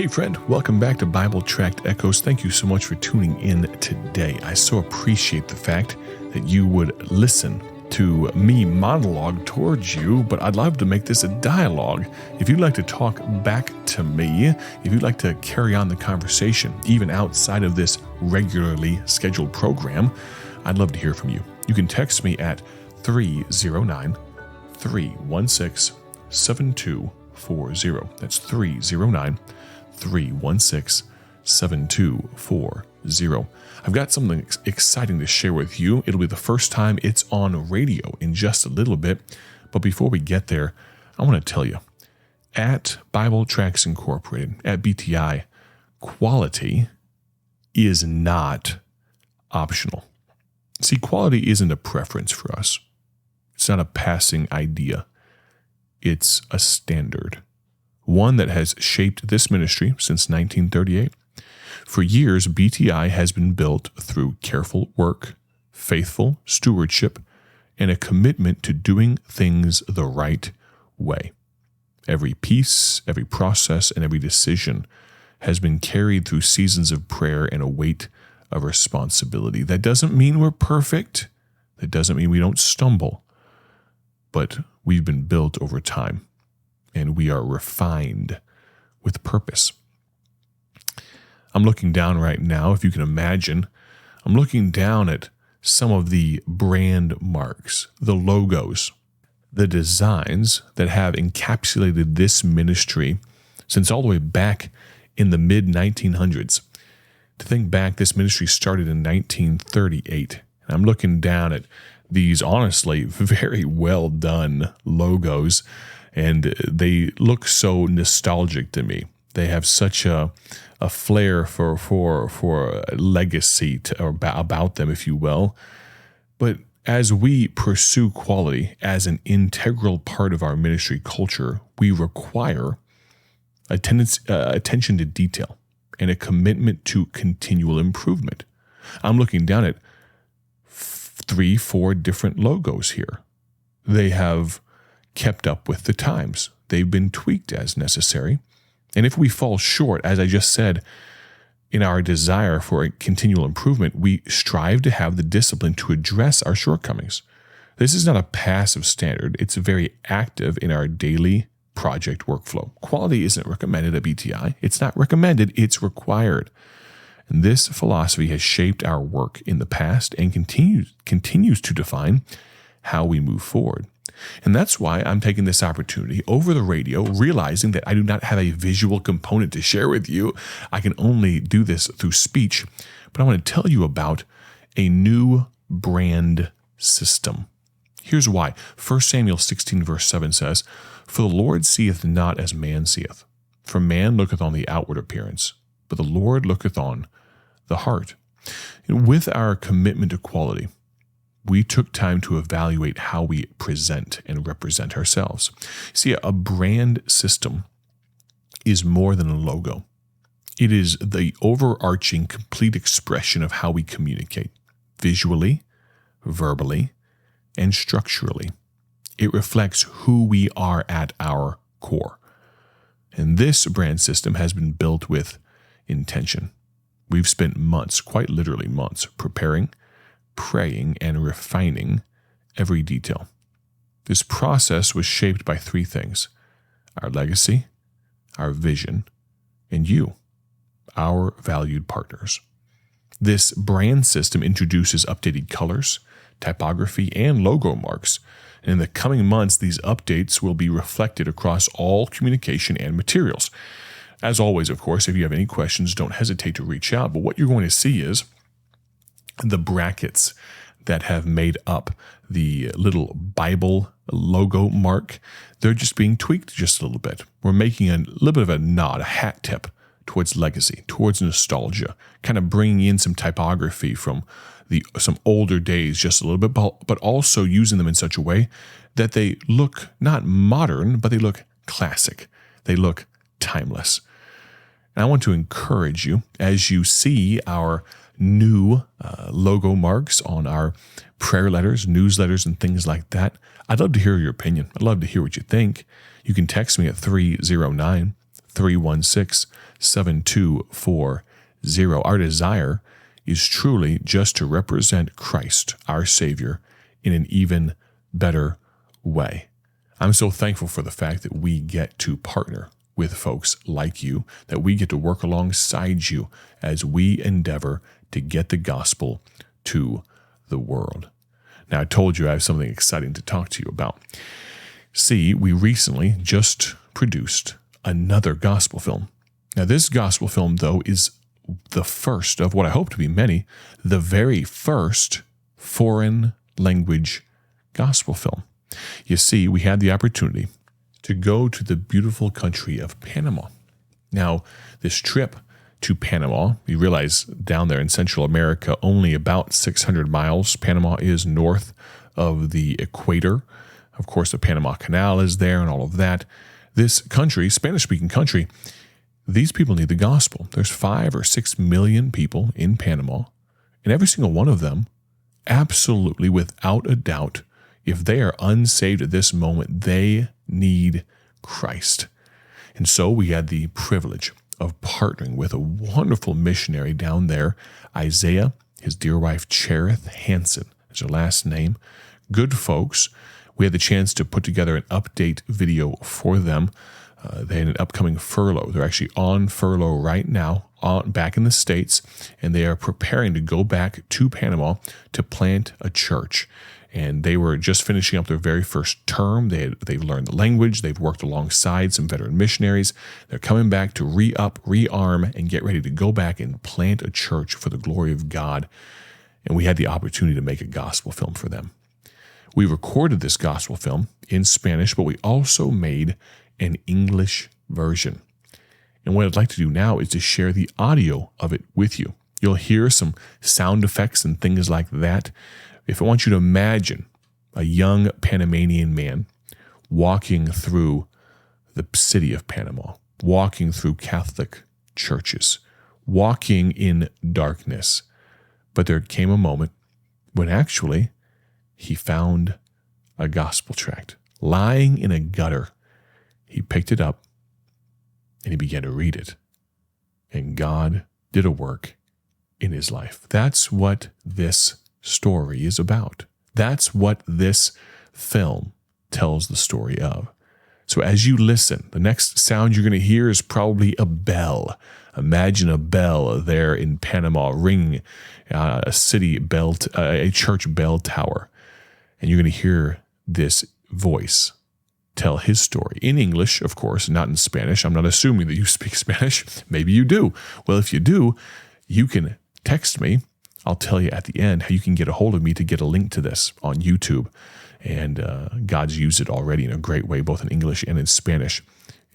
Hey friend, welcome back to Bible Tract Echoes. Thank you so much for tuning in today. I so appreciate the fact that you would listen to me monologue towards you, but I'd love to make this a dialogue. If you'd like to talk back to me, if you'd like to carry on the conversation, even outside of this regularly scheduled program, I'd love to hear from you. You can text me at 309-316-7240. That's 309-316-7240. I've got something exciting to share with you. It'll be the first time it's on radio in just a little bit. But before we get there, I want to tell you, at Bible Tracts Incorporated, at BTI, quality is not optional. See, quality isn't a preference for us. It's not a passing idea. It's a standard. One that has shaped this ministry since 1938. For years, BTI has been built through careful work, faithful stewardship, and a commitment to doing things the right way. Every piece, every process, and every decision has been carried through seasons of prayer and a weight of responsibility. That doesn't mean we're perfect. That doesn't mean we don't stumble. But we've been built over time, and we are refined with purpose. I'm looking down right now, if you can imagine, I'm looking down at some of the brand marks, the logos, the designs that have encapsulated this ministry since all the way back in the mid-1900s. To think back, this ministry started in 1938. And I'm looking down at these, honestly, very well done logos, and they look so nostalgic to me. They have such a flair for legacy about them, if you will. But as we pursue quality as an integral part of our ministry culture, we require attention to detail and a commitment to continual improvement. I'm looking down at 3-4 different logos here. They have kept up with the times. They've been tweaked as necessary. And if we fall short, as I just said, in our desire for a continual improvement, we strive to have the discipline to address our shortcomings. This is not a passive standard. It's very active in our daily project workflow. Quality isn't recommended at BTI. It's not recommended. It's required. And this philosophy has shaped our work in the past and continues to define how we move forward. And that's why I'm taking this opportunity over the radio, realizing that I do not have a visual component to share with you. I can only do this through speech. But I want to tell you about a new brand system. Here's why. 1 Samuel 16 verse 7 says, "For the Lord seeth not as man seeth. For man looketh on the outward appearance, but the Lord looketh on the heart." And with our commitment to quality, we took time to evaluate how we present and represent ourselves. See, a brand system is more than a logo. It is the overarching, complete expression of how we communicate, visually, verbally, and structurally. It reflects who we are at our core. And this brand system has been built with intention. We've spent months, quite literally months, preparing, praying, and refining every detail. This process was shaped by 3 things: our legacy, our vision, and you, our valued partners. This brand system introduces updated colors, typography, and logo marks. And in the coming months, these updates will be reflected across all communication and materials. As always, of course, if you have any questions, don't hesitate to reach out. But what you're going to see is the brackets that have made up the little Bible logo mark. They're just being tweaked just a little bit. We're making a little bit of a nod, a hat tip towards legacy, towards nostalgia, kind of bringing in some typography from some older days just a little bit, but also using them in such a way that they look not modern, but they look classic. They look timeless. And I want to encourage you, as you see our new logo marks on our prayer letters, newsletters, and things like that, I'd love to hear your opinion. I'd love to hear what you think. You can text me at 309 316-7240. Our desire is truly just to represent Christ, our Savior, in an even better way. I'm so thankful for the fact that we get to partner with folks like you, that we get to work alongside you as we endeavor to get the gospel to the world. Now, I told you I have something exciting to talk to you about. See, we recently just produced another gospel film. Now, this gospel film, though, is the first of what I hope to be many, the very first foreign language gospel film. You see, we had the opportunity to go to the beautiful country of Panama. Now, this trip to Panama, you realize down there in Central America, only about 600 miles. Panama is north of the equator. Of course, the Panama Canal is there and all of that. This country, Spanish-speaking country, these people need the gospel. There's 5 or 6 million people in Panama, and every single one of them, absolutely without a doubt, if they are unsaved at this moment, they need Christ. And so we had the privilege of partnering with a wonderful missionary down there, Isaiah, his dear wife Cherith Hansen is her last name. Good folks. We had the chance to put together an update video for them. They had an upcoming furlough. They're actually on furlough right now, back in the States, and they are preparing to go back to Panama to plant a church. And they were just finishing up their very first term. They've learned the language. They've worked alongside some veteran missionaries. They're coming back to rearm, and get ready to go back and plant a church for the glory of God. And we had the opportunity to make a gospel film for them. We recorded this gospel film in Spanish, but we also made an English version. And what I'd like to do now is to share the audio of it with you. You'll hear some sound effects and things like that. If I want you to imagine a young Panamanian man walking through the city of Panama, walking through Catholic churches, walking in darkness. But there came a moment when actually he found a gospel tract lying in a gutter. He picked it up and he began to read it. And God did a work in his life. That's what this story is about. That's what this film tells the story of. So as you listen, the next sound you're going to hear is probably a bell. Imagine a bell there in Panama ringing a church bell tower. And you're going to hear this voice tell his story in English, of course, not in Spanish. I'm not assuming that you speak Spanish. Maybe you do. Well, if you do, you can text me. I'll tell you at the end how you can get a hold of me to get a link to this on YouTube. And God's used it already in a great way, both in English and in Spanish.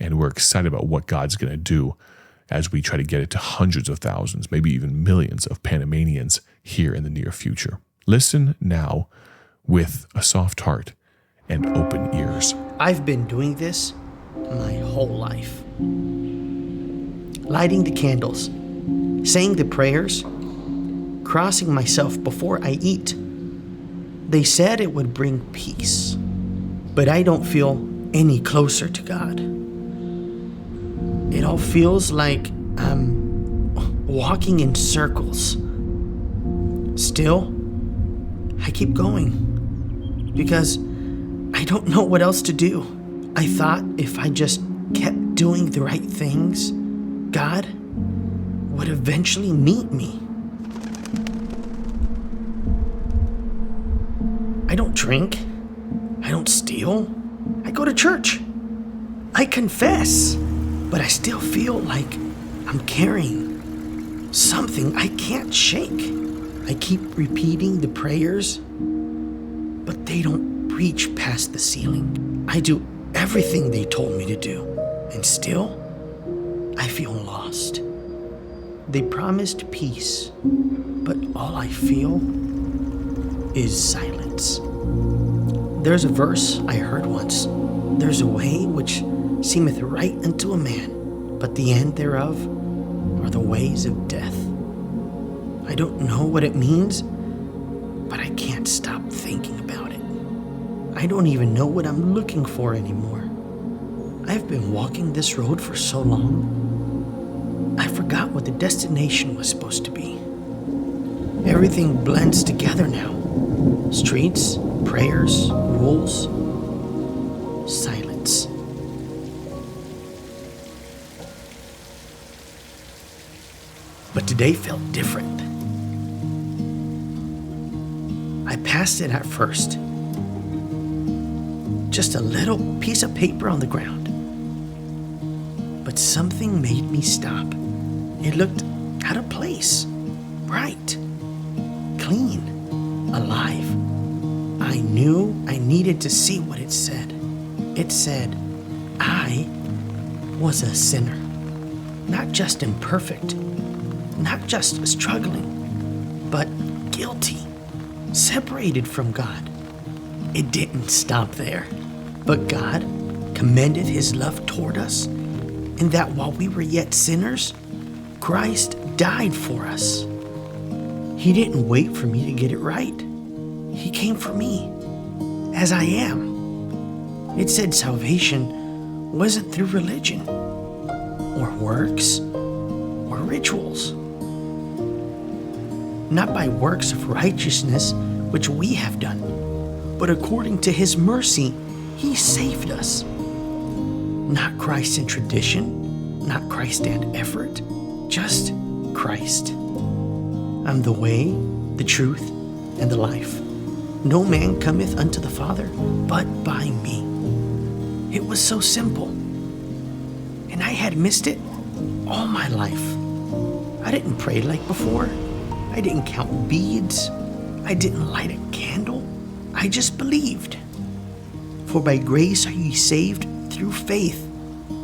And we're excited about what God's going to do as we try to get it to hundreds of thousands, maybe even millions of Panamanians here in the near future. Listen now with a soft heart and open ears. I've been doing this my whole life. Lighting the candles, saying the prayers, crossing myself before I eat. They said it would bring peace, but I don't feel any closer to God. It all feels like I'm walking in circles. Still, I keep going because I don't know what else to do. I thought if I just kept doing the right things, God would eventually meet me. I don't drink. I don't steal. I go to church. I confess. But I still feel like I'm carrying something I can't shake. I keep repeating the prayers, but they don't reach past the ceiling. I do everything they told me to do, and still, I feel lost. They promised peace, but all I feel is silence. There's a verse I heard once. There's a way which seemeth right unto a man, but the end thereof are the ways of death. I don't know what it means, but I can't stop thinking about it. I don't even know what I'm looking for anymore. I've been walking this road for so long, I forgot what the destination was supposed to be. Everything blends together now. Streets, prayers, rules, silence. But today felt different. I passed it at first. Just a little piece of paper on the ground. But something made me stop. It looked out of place, bright, clean, alive. I knew I needed to see what it said. It said, I was a sinner. Not just imperfect, not just struggling, but guilty, separated from God. It didn't stop there, but God commended his love toward us in that while we were yet sinners, Christ died for us. He didn't wait for me to get it right. He came for me, as I am. It said salvation wasn't through religion, or works, or rituals. Not by works of righteousness which we have done, but according to his mercy, he saved us. Not Christ in tradition, not Christ and effort, just Christ. I'm the way, the truth, and the life. No man cometh unto the Father but by me. It was so simple. And I had missed it all my life. I didn't pray like before. I didn't count beads. I didn't light a candle. I just believed. For by grace are ye saved through faith,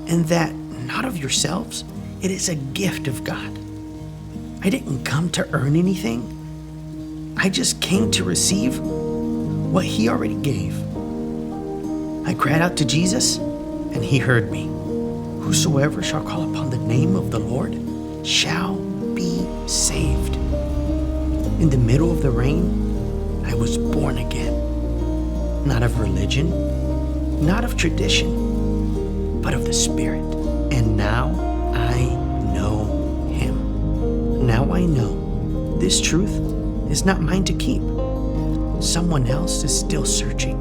and that not of yourselves, it is a gift of God. I didn't come to earn anything. I just came to receive what he already gave. I cried out to Jesus, and he heard me. Whosoever shall call upon the name of the Lord shall be saved. In the middle of the rain, I was born again. Not of religion, not of tradition, but of the Spirit. And now I know him. Now I know this truth is not mine to keep. Someone else is still searching,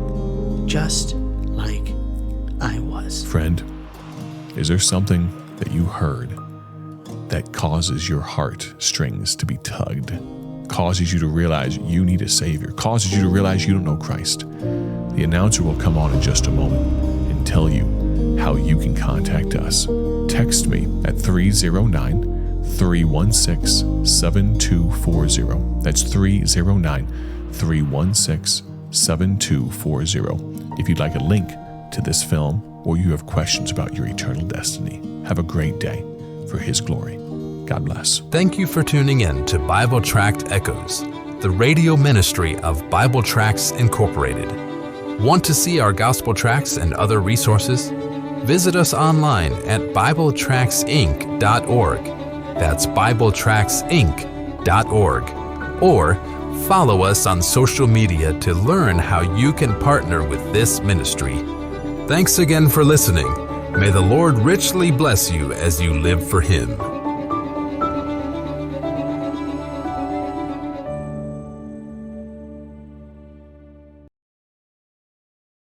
just like I was. Friend, is there something that you heard that causes your heart strings to be tugged, causes you to realize you need a Savior, causes you to realize you don't know Christ? The announcer will come on in just a moment and tell you how you can contact us. Text me at 309-316-7240. That's 309-316-7240. If you'd like a link to this film or you have questions about your eternal destiny, have a great day for His glory. God bless. Thank you for tuning in to Bible Tract Echoes, the radio ministry of Bible Tracts Incorporated. Want to see our gospel tracts and other resources? Visit us online at BibleTractsInc.org. That's BibleTractsInc.org. Or follow us on social media to learn how you can partner with this ministry. Thanks again for listening. May the Lord richly bless you as you live for Him.